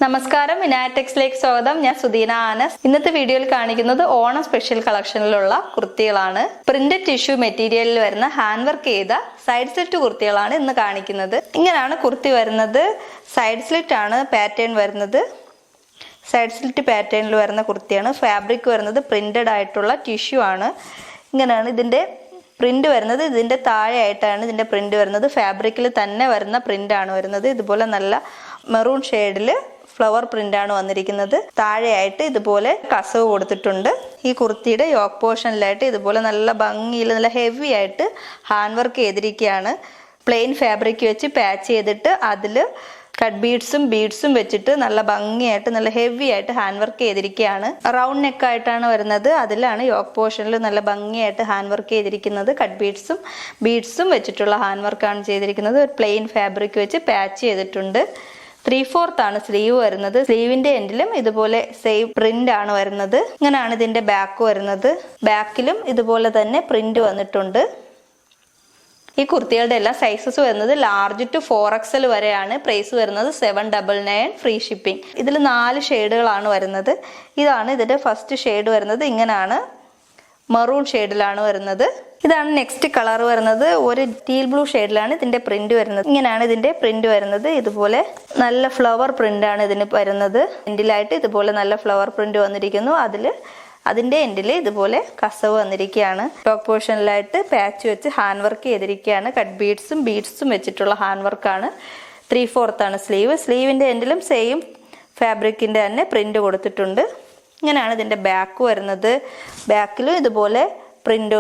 നമസ്കാരം, ഇനാറ്റെക്സിലേക്ക് സ്വാഗതം. ഞാൻ സുദീന ആനസ്. ഇന്നത്തെ വീഡിയോയിൽ കാണിക്കുന്നത് ഓണം സ്പെഷ്യൽ കളക്ഷനിലുള്ള കുർത്തികളാണ്. പ്രിന്റഡ് ടിഷ്യൂ മെറ്റീരിയലിൽ വരുന്ന ഹാൻഡ് വർക്ക് ചെയ്ത സൈഡ് സ്ലിറ്റ് കുർത്തികളാണ് ഇന്ന് കാണിക്കുന്നത്. ഇങ്ങനെയാണ് കുർത്തി വരുന്നത്. സൈഡ് സ്ലിറ്റ് ആണ് പാറ്റേൺ വരുന്നത്. സൈഡ് സ്ലിറ്റ് പാറ്റേണിൽ വരുന്ന കുർത്തിയാണ്. ഫാബ്രിക് വരുന്നത് പ്രിന്റഡ് ആയിട്ടുള്ള ടിഷ്യൂ ആണ്. ഇങ്ങനെയാണ് ഇതിന്റെ പ്രിന്റ് വരുന്നത്. ഇതിന്റെ താഴെയായിട്ടാണ് ഇതിന്റെ പ്രിന്റ് വരുന്നത്. ഫാബ്രിക്കിൽ തന്നെ വരുന്ന പ്രിന്റ് ആണ് വരുന്നത്. ഇതുപോലെ നല്ല മെറൂൺ ഷെയ്ഡിൽ ഫ്ലവർ പ്രിന്റ് ആണ് വന്നിരിക്കുന്നത്. താഴെയായിട്ട് ഇതുപോലെ കസവ് കൊടുത്തിട്ടുണ്ട്. ഈ കുർത്തിയുടെ യോക്ക് പോർഷനിലായിട്ട് ഇതുപോലെ നല്ല ഭംഗിയിൽ നല്ല ഹെവി ആയിട്ട് ഹാൻഡ് വർക്ക് ചെയ്തിരിക്കുകയാണ്. പ്ലെയിൻ ഫാബ്രിക് വെച്ച് പാച്ച് ചെയ്തിട്ട് അതിൽ കട്ട് ബീഡ്സും വെച്ചിട്ട് നല്ല ഭംഗിയായിട്ട് നല്ല ഹെവി ആയിട്ട് ഹാൻഡ് വർക്ക് ചെയ്തിരിക്കുകയാണ്. റൗണ്ട് നെക്ക് ആയിട്ടാണ് വരുന്നത്. അതിലാണ് യോക്ക് പോർഷനിൽ നല്ല ഭംഗിയായിട്ട് ഹാൻഡ് വർക്ക് ചെയ്തിരിക്കുന്നത്. കട്ട് ബീഡ്സും വെച്ചിട്ടുള്ള ഹാൻഡ് വർക്കാണ് ചെയ്തിരിക്കുന്നത്. ഒരു പ്ലെയിൻ ഫാബ്രിക് വെച്ച് പാച്ച് ചെയ്തിട്ടുണ്ട്. 3/4 ആണ് സ്ലീവ് വരുന്നത്. സ്ലീവിന്റെ എൻഡിലും ഇതുപോലെ സെയിം പ്രിന്റ് ആണ് വരുന്നത്. ഇങ്ങനെയാണ് ഇതിന്റെ ബാക്ക് വരുന്നത്. ബാക്കിലും ഇതുപോലെ തന്നെ പ്രിന്റ് വന്നിട്ടുണ്ട്. ഈ കുർത്തികളുടെ എല്ലാം സൈസസ് വരുന്നത് ലാർജ് ടു 4XL വരെയാണ്. പ്രൈസ് വരുന്നത് 799 ഫ്രീ ഷിപ്പിംഗ്. ഇതിൽ 4 ഷെയ്ഡുകളാണ് വരുന്നത്. ഇതാണ് ഇതിന്റെ ഫസ്റ്റ് ഷെയ്ഡ് വരുന്നത്. ഇങ്ങനെയാണ് മെറൂൺ ഷെയ്ഡിലാണ് വരുന്നത്. ഇതാണ് നെക്സ്റ്റ് കളർ വരുന്നത്. ഒരു ടീൽ ബ്ലൂ ഷെയ്ഡിലാണ് ഇതിന്റെ പ്രിന്റ് വരുന്നത്. ഇങ്ങനെയാണ് ഇതിന്റെ പ്രിന്റ് വരുന്നത്. ഇതുപോലെ നല്ല ഫ്ലവർ പ്രിന്റ് ആണ് ഇതിന് വരുന്നത്. എൻഡിലായിട്ട് ഇതുപോലെ നല്ല ഫ്ലവർ പ്രിന്റ് വന്നിരിക്കുന്നു. അതിന്റെ എൻഡിൽ ഇതുപോലെ കസവ് വന്നിരിക്കുകയാണ്. ടോപ്പ് പോർഷനിലായിട്ട് പാച്ച് വെച്ച് ഹാൻഡ് വർക്ക് ചെയ്തിരിക്കുകയാണ്. കട്ട് ബീഡ്സും വെച്ചിട്ടുള്ള ഹാൻഡ് വർക്കാണ്. 3/4 ആണ് സ്ലീവ്. സ്ലീവിന്റെ എൻഡിലും സെയിം ഫാബ്രിക്കിന്റെ തന്നെ പ്രിന്റ് കൊടുത്തിട്ടുണ്ട്. ഇങ്ങനെയാണ് ഇതിന്റെ ബാക്ക് വരുന്നത്. ബാക്കിലും ഇതുപോലെ പ്രിന്റ്,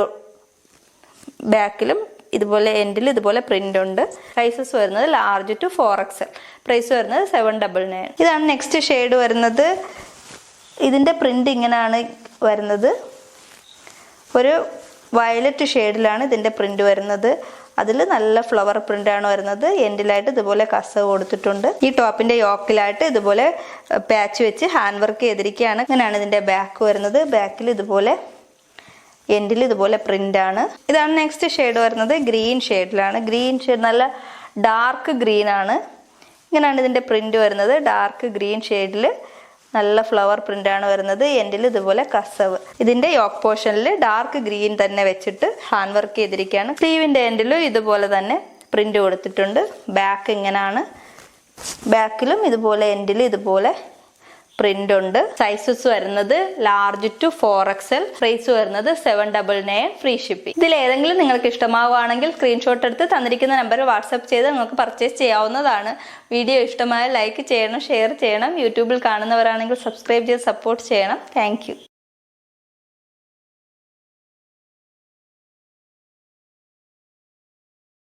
ബാക്കിലും ഇതുപോലെ എൻഡിൽ ഇതുപോലെ പ്രിന്റ് ഉണ്ട്. സൈസസ് വരുന്നത് ലാർജ് ടു 4XL. പ്രൈസ് വരുന്നത് 799. ഇതാണ് നെക്സ്റ്റ് ഷെയ്ഡ് വരുന്നത്. ഇതിന്റെ പ്രിന്റ് ഇങ്ങനെയാണ് വരുന്നത്. ഒരു വയലറ്റ് ഷെയ്ഡിലാണ് ഇതിന്റെ പ്രിന്റ് വരുന്നത്. അതിൽ നല്ല ഫ്ലവർ പ്രിന്റ് ആണ് വരുന്നത്. എൻഡിലായിട്ട് ഇതുപോലെ കസവ് കൊടുത്തിട്ടുണ്ട്. ഈ ടോപ്പിന്റെ യോക്കിലായിട്ട് ഇതുപോലെ പാച്ച് വെച്ച് ഹാൻഡ് വർക്ക് ചെയ്തിരിക്കുകയാണ്. ഇങ്ങനെയാണ് ഇതിന്റെ ബാക്ക് വരുന്നത്. ബാക്കിൽ ഇതുപോലെ എൻഡിൽ ഇതുപോലെ പ്രിന്റ് ആണ്. ഇതാണ് നെക്സ്റ്റ് ഷെയ്ഡ് വരുന്നത്. ഗ്രീൻ ഷെയ്ഡിലാണ്. ഗ്രീൻ ഷെയ്ഡ് നല്ല ഡാർക്ക് ഗ്രീൻ ആണ്. ഇങ്ങനെയാണ് ഇതിന്റെ പ്രിന്റ് വരുന്നത്. ഡാർക്ക് ഗ്രീൻ ഷെയ്ഡിൽ നല്ല ഫ്ലവർ പ്രിന്റ് ആണ് വരുന്നത്. എൻഡിൽ ഇതുപോലെ കസവ്. ഇതിന്റെ യോക്ക് പോർഷനിൽ ഡാർക്ക് ഗ്രീൻ തന്നെ വെച്ചിട്ട് ഹാൻഡ് വർക്ക് ചെയ്തിരിക്കുകയാണ്. സ്ലീവിന്റെ എൻഡിലും ഇതുപോലെ തന്നെ പ്രിന്റ് കൊടുത്തിട്ടുണ്ട്. ബാക്ക് ഇങ്ങനെയാണ്. ബാക്കിലും ഇതുപോലെ എൻഡിൽ ഇതുപോലെ പ്രിന്റ് ഉണ്ട്. സൈസസ് വരുന്നത് ലാർജ് ടു 4XL. പ്രൈസ് വരുന്നത് 799 ഫ്രീ ഷിപ്പിംഗ്. ഇതിൽ ഏതെങ്കിലും നിങ്ങൾക്ക് ഇഷ്ടമാവുകയാണെങ്കിൽ സ്ക്രീൻഷോട്ട് എടുത്ത് തന്നിരിക്കുന്ന നമ്പറിൽ വാട്സ്ആപ്പ് ചെയ്ത് നിങ്ങൾക്ക് പർച്ചേസ് ചെയ്യാവുന്നതാണ്. വീഡിയോ ഇഷ്ടമായ ലൈക്ക് ചെയ്യണം, ഷെയർ ചെയ്യണം. യൂട്യൂബിൽ കാണുന്നവരാണെങ്കിൽ സബ്സ്ക്രൈബ് ചെയ്ത് സപ്പോർട്ട് ചെയ്യണം. താങ്ക്